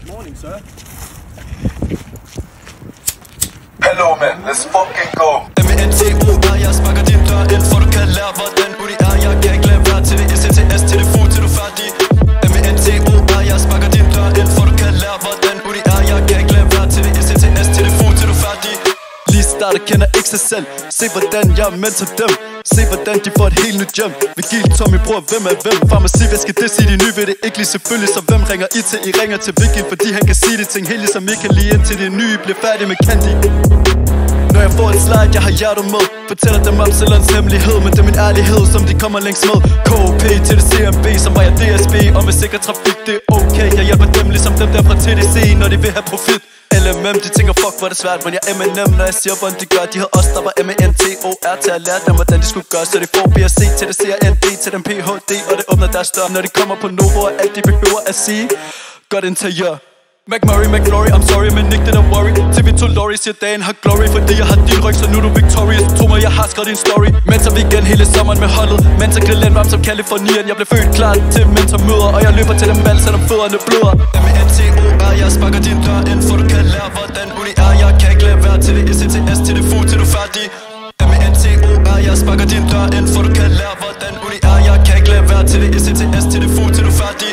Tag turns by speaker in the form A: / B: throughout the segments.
A: Good morning, sir.
B: Hello, man. Let's fucking go.
C: M-E-N-T-O-R, jeg sparker din dør ind, for du kan lære, hvordan udi er. Jeg kan ikke lade være til det S-T-S, til det fu, til du er færdig. M-E-N-T-O-R, jeg sparker din dør ind, for du kan lære, hvordan udi er. Jeg kan ikke lade være til det S-T-S, til det fu, til du er færdig. Lige starter kender ikke sig selv. Se hvordan jeg er mentor dem. Se hvordan de får et helt nyt hjem. Vigil, Tommy, bror, hvem er hvem? Farmaci, hvad skal det sige? De nye ved det ikke lige selvfølgelig. Så hvem ringer I til? I ringer til Vigil, fordi han kan sige de ting helt ligesom I kan lige indtil det nye bliver færdig med Candy. Når jeg får et slide, jeg har hjertet med. Fortæller dem Absalons hemmelighed, men det er min ærlighed, som de kommer længst med. KOP til det CMB, som var jeg DSB. Og med sikker trafik, det er okay. Jeg hjælper dem ligesom dem der fra TDC, når de vil have profit. LMM, de tænker fuck hvor er det svært, men jeg er M&M, når jeg siger hvordan de gør. De havde også der var M-E-N-T-O-R til at lære dem hvordan de skulle gøre. Så de får B&C til det C-A-N-D til den Ph.D. Og det åbner deres dør, når de kommer på Novo. Og alt de behøver at sige godt interiør. McMurray, McFlurry, I'm sorry, men ikke det der worry. TV2 Lorry siger dagen har glory, fordi jeg har din ryg, så nu er du victorious. Tro mig, jeg har skrevet din story. Mentor weekend hele sommeren med holdet. Mentor grillen varm som Californien. Jeg blev født klar til mentormøder, og jeg løber til dem valg, selvom fødderne bløder. M-E-N-T-O-R, jeg sparker din dør ind, for du kan lære, hvordan udi er. Jeg kan ikke lade være til det S-T-S, til det fu, til du er færdig. M-E-N-T-O-R, jeg sparker din dør ind, for du kan lære, hvordan udi er. Jeg kan ikke lade være til det S-T-S, til det fu, til du er færdig.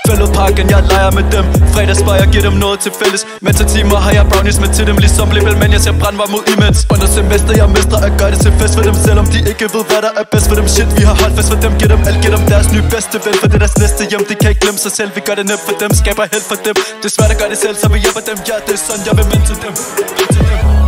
C: Fælledparken, jeg leger med dem. Fredagsbar, jeg giver dem noget til fælles. Mentortimer har jeg brownies med til dem, ligesom label, men jeg ser brandvar mod imens. Under semester, jeg mestrer at gøre det til fest for dem, selvom de ikke ved, hvad der er bedst for dem. Shit, vi har holdt fest for dem, giv dem alt, giv dem deres nye bedste ven. For det er deres næste hjem, de kan ikke glemme sig selv. Vi gør det nemt for dem, skaber held for dem. Det er svært at gøre det selv, så vi hjælper dem. Ja, det er sådan, jeg vil mentor dem.